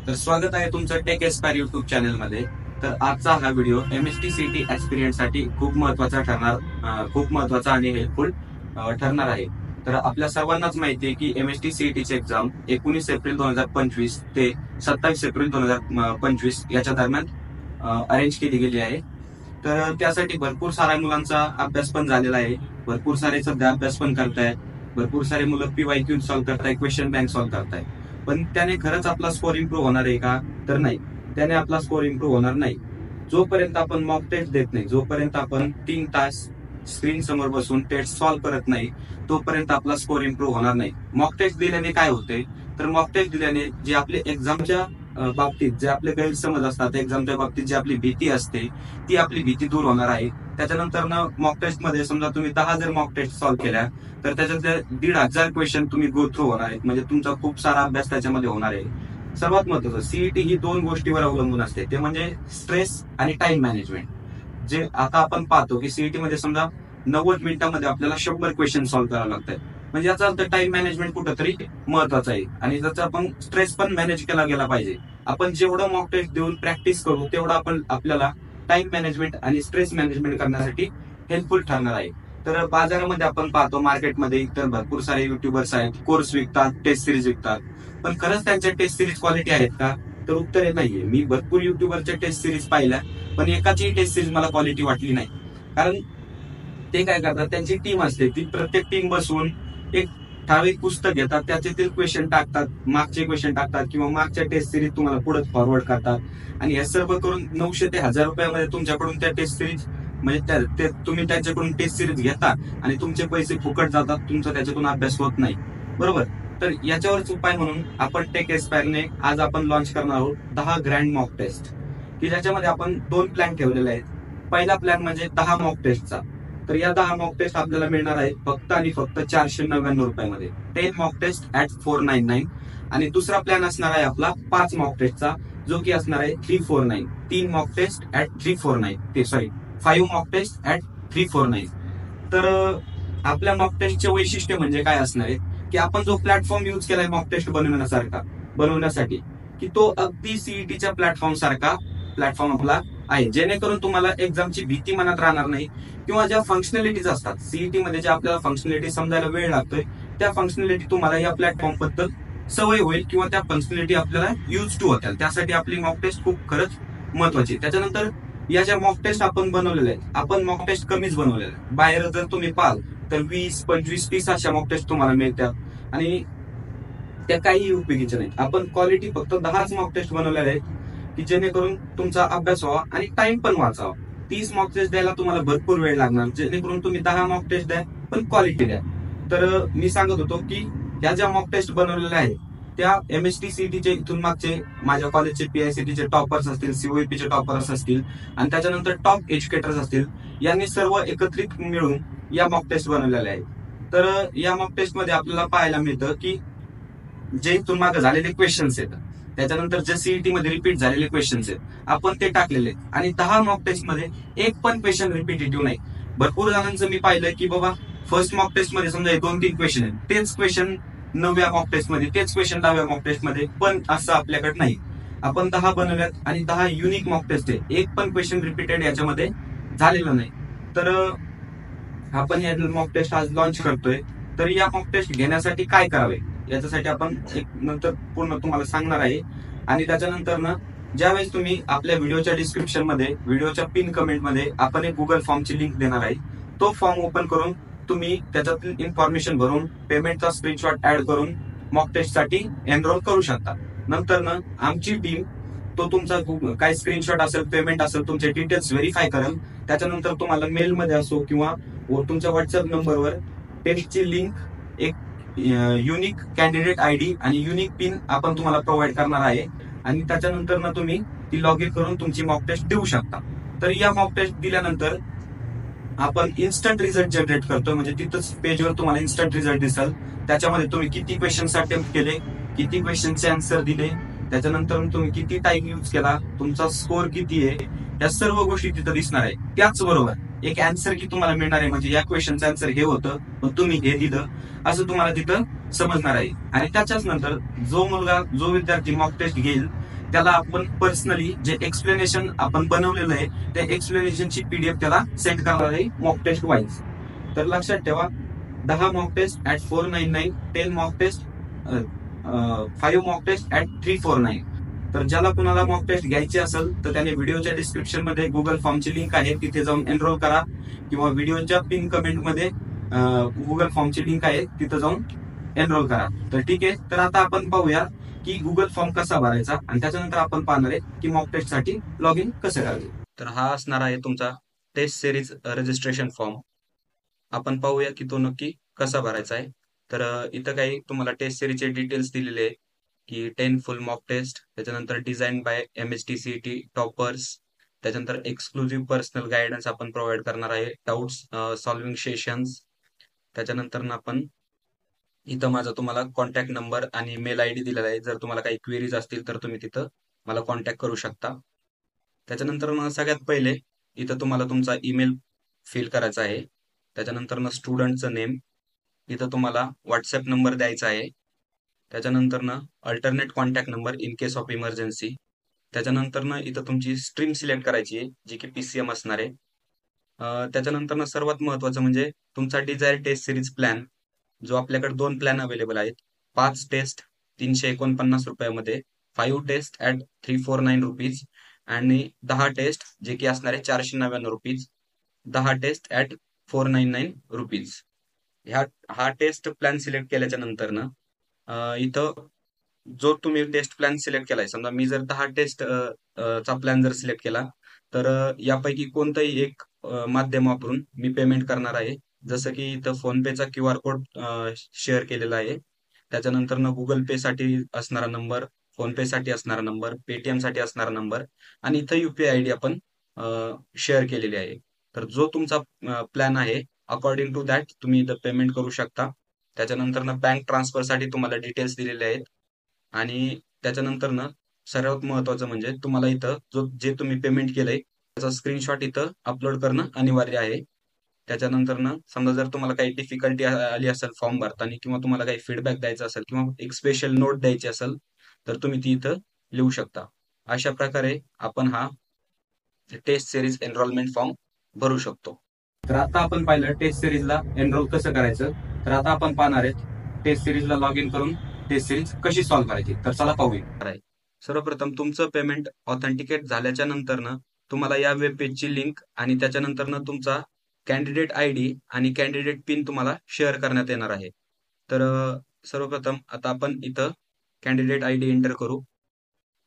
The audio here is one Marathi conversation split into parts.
तर स्वागत आहे तुमचं टेक एस्पायर युट्यूब चॅनल मध्ये. तर आजचा हा व्हिडिओ एमएसटी सीईटी ऍस्पिरियंट साठी खूप महत्वाचा आणि हेल्पफुल ठरणार आहे. तर आपल्या सर्वांनाच माहिती आहे की एमएसटी सीईटीची एक्झाम 19 एप्रिल 2025 ते 27 एप्रिल 2025 याच्या दरम्यान अरेंज केली गेली आहे. तर त्यासाठी भरपूर साऱ्या मुलांचा अभ्यास पण झालेला आहे. भरपूर सारे सध्या अभ्यास पण करतायत. भरपूर सारे मुलं PYQ सॉल्व्ह करतायत, क्वेश्चन बँक सॉल्व्ह करतायत. पण त्याने खरंच आपला स्कोर इम्प्रूव्ह होणार आहे का? तर नाही, त्याने आपला स्कोर इम्प्रूव्ह होणार नाही. जोपर्यंत आपण मॉक टेस्ट देत नाही, जोपर्यंत आपण 3 तास स्क्रीन समोर बसून टेस्ट सॉल्व्ह करत नाही, तोपर्यंत आपला स्कोर इम्प्रूव्ह होणार नाही. मॉक टेस्ट दिल्याने काय होते? तर मॉक टेस्ट दिल्याने जे आपले एक्झामच्या बाबतीत जे आपले गैरसमज असतात, एक्झामच्या बाबतीत जी आपली भीती असते, ती आपली भीती दूर होणार आहे. त्याच्यानंतर मॉक टेस्ट मध्ये समजा तुम्ही 10 जर मॉक टेस्ट सॉल्व्ह केल्या तर त्याच्यातल्या 1,500 क्वेश्चन तुम्ही गो थ्रू होणार आहेत. म्हणजे तुमचा खूप सारा अभ्यास त्याच्यामध्ये होणार आहे. सर्वात महत्वाचं, सीईटी ही 2 गोष्टीवर अवलंबून असते, ते म्हणजे स्ट्रेस आणि टाइम मॅनेजमेंट. जे आता आपण पाहतो की सीईटी मध्ये समजा 90 मिनिटांमध्ये आपल्याला 100 क्वेश्चन सॉल्व्ह करावे लागतात. म्हणजे याचा अर्थ टाइम मॅनेजमेंट कुठंतरी महत्वाचं आहे आणि त्याचा आपण स्ट्रेस पण मॅनेज केला गेला पाहिजे. आपण जेवढं मॉक टेस्ट देऊन प्रॅक्टिस करू तेवढं आपण आपल्याला टाइम मॅनेजमेंट आणि स्ट्रेस मॅनेजमेंट करण्यासाठी हेल्पफुल ठरणार आहे. तर बाजारामध्ये आपण पाहतो, मार्केटमध्ये इतर भरपूर सारे युट्यूबर्स आहेत, कोर्स विकतात, टेस्ट सिरीज विकतात. पण खरंच त्यांच्या टेस्ट सिरीज क्वालिटी आहेत का? तर उत्तर हे नाहीये. मी भरपूर युट्यूबरच्या टेस्ट सिरीज पाहिल्या, पण एकाची टेस्ट सिरीज मला क्वालिटी वाटली नाही. कारण ते काय करतात, त्यांची टीम असते, ती प्रत्येक टीम बसून एक ठराविक पुस्तक घेतात, त्याच्यातील क्वेश्चन टाकतात, मागचे क्वेश्चन टाकतात किंवा मागच्या टेस्ट सिरीज तुम्हाला पुढे फॉरवर्ड करतात आणि हे सर्व करून 900 ते 1000 रुपयामध्ये तुमच्याकडून त्या टेस्ट सिरीज म्हणजे तुम्ही त्यांच्याकडून टेस्ट सिरीज घेता आणि तुमचे पैसे फुकट जातात, तुमचा त्याच्यातून अभ्यास होत नाही. बरोबर. तर याच्यावरच उपाय म्हणून आपण टेक एस्पायरने आज आपण लॉन्च करणार आहोत 10 ग्रँड मॉक टेस्ट, की ज्याच्यामध्ये आपण 2 प्लॅन ठेवलेले आहेत. पहिला प्लॅन म्हणजे 10 मॉक टेस्टचा. तर या 10 मॉक टेस्ट आपल्याला मिळणार आहे फक्त आणि फक्त 499 रुपयामध्ये. 10 मॉक टेस्ट ऍट 499. आणि दुसरा प्लॅन असणार आहे आपला 5 मॉक टेस्टचा, जो की असणार आहे 349. 3 mock test at 349. 5 mock test at 349. तर आपल्या मॉक टेस्टचे वैशिष्ट्य म्हणजे काय असणार आहे की आपण जो प्लॅटफॉर्म यूज केलाय मॉक टेस्ट बनवण्यासाठी, की तो अगदी सीईटीच्या प्लॅटफॉर्म आपला आहे, जेणेकरून तुम्हाला एक्झामची भीती मनात राहणार नाही. किंवा ज्या फंक्शनॅलिटीज असतात सीईटी मध्ये, ज्या आपल्याला फंक्शनॅलिटी समजायला वेळ लागतोय, त्या फंक्शनॅलिटी तुम्हाला या प्लॅटफॉर्म बद्दल सवय होईल किंवा त्या फंक्शनॅलिटी आपल्याला यूज टू होतील. त्यासाठी आपली मॉक टेस्ट खूप खरंच महत्वाची. त्याच्यानंतर या ज्या मॉक टेस्ट आपण बनवलेल्या आहेत, आपण मॉक टेस्ट कमीच बनवलेल्या आहेत. बाहेर जर तुम्ही पाहाल तर 20, 25, 30 अशा मॉक टेस्ट तुम्हाला मिळतात आणि त्या काही उपयोगीच्या नाहीत. आपण क्वालिटी फक्त 10च मॉक टेस्ट बनवलेल्या आहेत, की जेणेकरून तुमचा अभ्यास व्हावा आणि टाइम पण वाचावा. 30 मॉक टेस्ट द्यायला तुम्हाला भरपूर वेळ लागणार, जेणेकरून तुम्ही 10 मॉक टेस्ट द्या पण क्वालिटी द्या. तर मी सांगत होतो की ह्या ज्या मॉक टेस्ट बनवलेल्या आहेत त्या एमएसटी सीईटीचे इथून मागचे माझ्या कॉलेजचे PICTचे टॉपर्स असतील, COEPचे टॉपर्स असतील आणि त्याच्यानंतर टॉप एज्युकेटर्स असतील, यांनी सर्व एकत्रित मिळून या मॉक टेस्ट बनवलेल्या आहेत. तर या मॉक टेस्ट मध्ये आपल्याला पाहायला मिळतं की जे इथून मागे झालेले क्वेश्चन्स आहेत, त्याच्यानंतर जे सीईटी मध्ये रिपीट झालेले क्वेश्चन्स आहेत, आपण ते टाकलेले आहेत. आणि 10 मॉक टेस्ट मध्ये एक पण क्वेश्चन रिपीटेटिव्ह नाही. भरपूर जणांचं मी पाहिलं की बाबा फर्स्ट मॉक टेस्ट मध्ये समजा 2-3 क्वेश्चन आहेत, तेच क्वेश्चन 9व्या मॉक टेस्ट मध्ये, तेच क्वेश्चन 10व्या मॉक टेस्ट मध्ये, पण असं आपल्याकडे नाही. आपण 10 बनवल्यात आणि 10 युनिक मॉक टेस्ट आहे, एक पण क्वेश्चन रिपीटेड याच्यामध्ये झालेलं नाही. तर आपण या मॉक टेस्ट आज लॉन्च करतोय. तर या मॉक टेस्ट घेण्यासाठी काय करावे याच्यासाठी आपण एक नंतर पूर्ण तुम्हाला सांगणार आहे. आणि त्याच्यानंतर ज्यावेळेस तुम्ही आपल्या व्हिडिओच्या डिस्क्रिप्शन मध्ये, व्हिडिओच्या पिन कमेंट मध्ये आपण एक गुगल फॉर्मची लिंक देणार आहे. तो फॉर्म ओपन करून तुम्ही त्याच्यातील इन्फॉर्मेशन भरून पेमेंटचा स्क्रीनशॉट ऍड करून मॉक टेस्ट साठी एनरोल करू शकता. नंतर आमची टीम तो तुमचा काय स्क्रीनशॉट असेल, पेमेंट असेल, तुमचे डिटेल्स व्हेरीफाय करेल. त्याच्यानंतर तुम्हाला मेलमध्ये असो किंवा तुमच्या व्हॉट्सअप नंबरवर टेस्टची लिंक, एक युनिक कॅन्डिडेट ID आणि युनिक पिन आपण तुम्हाला प्रोव्हाइड करणार आहे. आणि त्याच्यानंतर तुम्ही ती लॉग इन करून तुमची मॉक टेस्ट देऊ शकता. तर या मॉक टेस्ट दिल्यानंतर आपण इन्स्टंट रिझल्ट जनरेट करतो, म्हणजे तिथंच पेजवर तुम्हाला इन्स्टंट रिझल्ट दिसेल. त्याच्यामध्ये तुम्ही किती क्वेश्चन्स अटेम्प्ट केले, किती क्वेश्चनचे आन्सर दिले, त्याच्यानंतर तुम्ही किती टाइम यूज केला, तुमचा स्कोर किती आहे, या सर्व गोष्टी तिथं दिसणार आहे. त्याचबरोबर एक आन्सर की तुम्हाला मिळणार आहे, म्हणजे या क्वेश्चनचं आन्सर हे होतं पण तुम्ही हे दिलं असं तुम्हाला तिथं समजणार आहे. आणि त्याच्याच नंतर जो विद्यार्थी मॉक टेस्ट घेईल त्याला आपण पर्सनली जे एक्सप्लेनेशन आपण बनवलेलं आहे त्या एक्सप्लेनेशनची PDF त्याला सेंड करणार आहे मॉक टेस्ट वाईज. तर लक्षात ठेवा, 10 mock test at 499, 10 mock test, 5 mock test at 349. तर ज्याला कुणाला मॉक टेस्ट घ्यायची असेल तर त्याने व्हिडिओच्या डिस्क्रिप्शन मध्ये गुगल फॉर्मची लिंक आहे, तिथे जाऊन एनरोल करा, किंवा व्हिडिओच्या पिन कमेंट मध्ये गुगल फॉर्मची लिंक आहे, तिथे जाऊन एनरोल करा. तर ठीक आहे, तर आता आपण पाहूया की गुगल फॉर्म कसा भरायचा, आणि त्याच्यानंतर आपण पाहणार आहे की मॉक टेस्ट साठी लॉग इन कसं करायचं. तर हा असणार आहे तुमचा टेस्ट सिरीज रजिस्ट्रेशन फॉर्म. आपण पाहूया की तो नक्की कसा भरायचा आहे. तर इथं काही तुम्हाला टेस्ट सिरीजचे डिटेल्स दिलेले आहे की 10 फुल मॉक टेस्ट, त्याच्यानंतर डिझाईन बाय MSTCT टॉपर्स, त्याच्यानंतर एक्सक्लुझिव्ह पर्सनल गायडन्स आपण प्रोव्हाइड करणार आहे, डाऊट्स सॉल्विंग सेशन्स. त्याच्यानंतर आपण इथं माझा तुम्हाला कॉन्टॅक्ट नंबर आणि मेल ID दिलेला आहे. जर तुम्हाला काही क्वेरीज असतील तर तुम्ही तिथं मला कॉन्टॅक्ट करू शकता. त्याच्यानंतर सगळ्यात पहिले इथं तुम्हाला तुमचा ईमेल फिल करायचा आहे. त्याच्यानंतर स्टुडंटचं नेम, इथं तुम्हाला व्हॉट्सअप नंबर द्यायचा आहे. त्याच्यानंतर alternate contact number in case of emergency. त्याच्यानंतर इथं तुमची स्ट्रीम सिलेक्ट करायची आहे, जी की PCM असणार आहे. त्याच्यानंतर सर्वात महत्वाचं म्हणजे तुमचा डिझायर टेस्ट सिरीज प्लॅन, जो आपल्याकडे 2 प्लॅन अवेलेबल आहेत. 5 टेस्ट 349 रुपयामध्ये, 5 टेस्ट ऍट 349 रुपीज, आणि 10 टेस्ट जे की असणार आहे 499 रुपीज, 10 टेस्ट ऍट 499 रुपीज. हा टेस्ट प्लॅन सिलेक्ट केल्याच्या नंतर इथं जो तुम्ही टेस्ट प्लॅन सिलेक्ट केलाय, समजा मी जर 10 टेस्ट चा प्लॅन जर सिलेक्ट केला, तर यापैकी कोणतंही एक माध्यम वापरून मी पेमेंट करणार आहे. जसं की इथं फोनपेचा QR कोड शेअर केलेला आहे. त्याच्यानंतर गुगल पे साठी असणारा नंबर, फोनपे साठी असणारा नंबर, पेटीएम साठी असणारा नंबर, आणि इथं UPI ID आपण शेअर केलेली आहे. तर जो तुमचा प्लॅन आहे अकॉर्डिंग टू दॅट तुम्ही इथं पेमेंट करू शकता. त्याच्यानंतर बँक ट्रान्सफर साठी तुम्हाला डिटेल्स दिलेले आहेत. आणि त्याच्यानंतर सर्वात महत्वाचं म्हणजे तुम्हाला इथं जे तुम्ही पेमेंट केलंय त्याचा स्क्रीनशॉट इथं अपलोड करणं अनिवार्य आहे. त्याच्यानंतर समजा जर तुम्हाला काही डिफिकल्टी आली असेल फॉर्म भरताना, किंवा तुम्हाला काही फीडबॅक द्यायचा असेल, किंवा एक स्पेशल नोट द्यायची असेल, तर तुम्ही ती इथं लिहू शकता. अशा प्रकारे आपण हा टेस्ट सिरीज एनरोलमेंट फॉर्म भरू शकतो. तर आता आपण पाहिलं टेस्ट सिरीजला एनरोल कसं करायचं. तर आता आपण पाहणार आहेत टेस्ट सिरीजला लॉग इन करून टेस्ट सिरीज कशी सॉल्व्ह करायची. तर चला पाहूया. सर्वप्रथम तुमचं पेमेंट ऑथेंटिकेट झाल्याच्या नंतर तुम्हाला या वेब पेजची लिंक आणि त्याच्यानंतर तुमचा कॅन्डिडेट ID आणि कॅन्डिडेट पिन तुम्हाला शेअर करण्यात येणार आहे. तर सर्वप्रथम आता आपण इथं कॅन्डिडेट ID एंटर करू.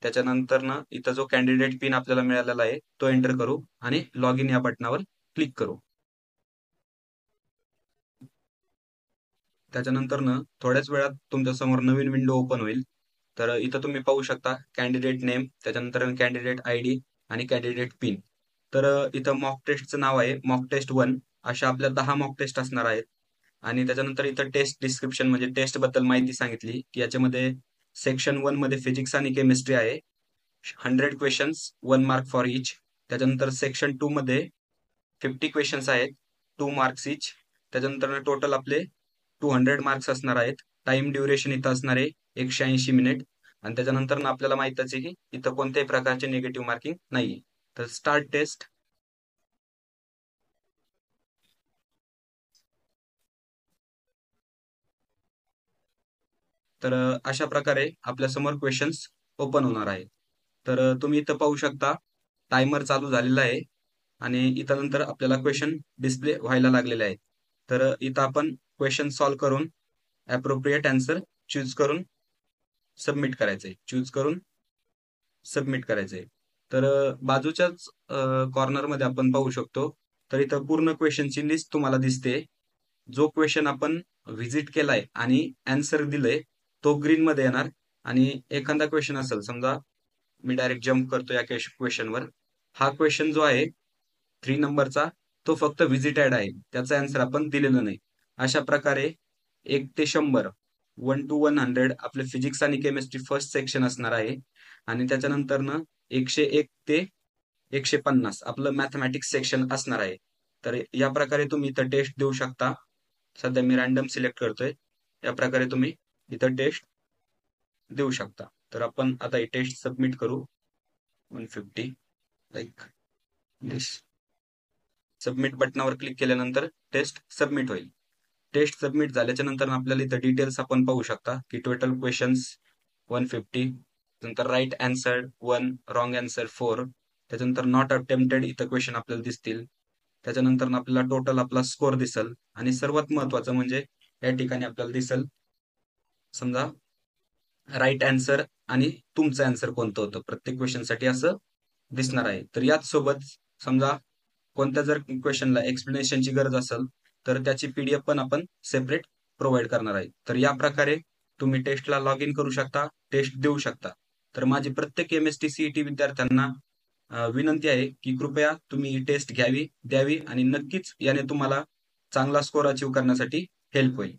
त्याच्यानंतर इथं जो कॅन्डिडेट पिन आपल्याला मिळालेला आहे तो एंटर करू, आणि लॉग इन या बटनावर क्लिक करू. त्याच्यानंतर थोड्याच वेळात तुमच्या समोर नवीन विंडो ओपन होईल. तर इथं तुम्ही पाहू शकता कॅन्डिडेट नेम, त्याच्यानंतर कॅन्डिडेट ID आणि कॅन्डिडेट पिन. तर इथं मॉक टेस्टचं नाव आहे मॉक टेस्ट 1. अशा आपल्या 10 मॉक टेस्ट असणार आहेत. आणि त्याच्यानंतर इथं टेस्ट डिस्क्रिप्शन म्हणजे टेस्ट बद्दल माहिती सांगितली की याच्यामध्ये सेक्शन 1 मध्ये फिजिक्स आणि केमिस्ट्री आहे, 100 क्वेश्चन्स, 1 मार्क फॉर इच. त्याच्यानंतर सेक्शन 2 मध्ये 50 क्वेश्चन्स आहेत, 2 मार्क्स इच. त्याच्यानंतर टोटल आपले 200 मार्क्स असणार आहेत. टाइम ड्युरेशन इथं असणार आहे 180 मिनिट. आणि त्याच्यानंतर आपल्याला माहितच आहे की इथं कोणत्याही प्रकारचे निगेटिव्ह मार्किंग नाही. तर स्टार्ट टेस्ट. तर अशा प्रकारे आपल्या समोर क्वेश्चन्स ओपन होणार आहेत. तर तुम्ही इथं पाहू शकता टायमर चालू झालेला आहे, आणि इथं नंतर आपल्याला क्वेश्चन डिस्प्ले व्हायला लागलेले आहेत. तर इथं आपण क्वेश्चन सॉल्व्ह करून ऍप्रोप्रिएट आन्सर चूज करून सबमिट करायचंय, तर बाजूच्याच कॉर्नरमध्ये आपण पाहू शकतो. तर इथं पूर्ण क्वेश्चनची लिस्ट तुम्हाला दिसते. जो क्वेश्चन आपण व्हिजिट केलाय आणि आन्सर दिलंय तो ग्रीन मध्ये येणार. आणि एखादा क्वेश्चन असेल, समजा मी डायरेक्ट जम्प करतो या क्वेश्चनवर, हा क्वेश्चन जो आहे 3 नंबरचा तो फक्त व्हिजिटेड आहे, त्याचा आन्सर आपण दिलेलं नाही. अशा प्रकारे 1 ते 100, 1 to 100 आपले फिजिक्स आणि केमिस्ट्री फर्स्ट सेक्शन असणार आहे. आणि त्याच्यानंतर 101 ते 150 आपलं मॅथमॅटिक्स सेक्शन असणार आहे. तर या प्रकारे तुम्ही इथं टेस्ट देऊ शकता. सध्या मी रॅन्डम सिलेक्ट करतोय. या प्रकारे तुम्ही इथं टेस्ट देऊ शकता. तर आपण आता ही टेस्ट सबमिट करू. 150 लाईक दिस. सबमिट बटनावर क्लिक केल्यानंतर टेस्ट सबमिट होईल. टेस्ट सबमिट झाल्याच्या नंतर आपल्याला इथं डिटेल्स आपण पाहू शकता की टोटल क्वेश्चन्स 150, नंतर राईट आन्सर 1, रॉंग आन्सर 4, त्याच्यानंतर नॉट अटेम्प्टेड इथं क्वेश्चन आपल्याला दिसतील. त्याच्यानंतर आपल्याला टोटल आपला स्कोर दिसल आणि सर्वात महत्वाचं म्हणजे या ठिकाणी आपल्याला दिसल समजा राईट आन्सर आणि तुमचं आन्सर कोणतं होतं प्रत्येक क्वेश्चनसाठी असं दिसणार आहे. तर याच सोबत समजा कोणत्या जर क्वेश्चनला एक्सप्लेनेशनची गरज असेल तर त्याची पीडीएफ पण आपण सेपरेट प्रोव्हाइड करणार आहे. तर या प्रकारे तुम्ही टेस्टला लॉग इन करू शकता, टेस्ट देऊ शकता. तर माझी प्रत्येक MST CET विद्यार्थ्यांना विनंती आहे की कृपया तुम्ही ही टेस्ट द्यावी आणि नक्कीच याने तुम्हाला चांगला स्कोर अचीव करण्यासाठी हेल्प होईल.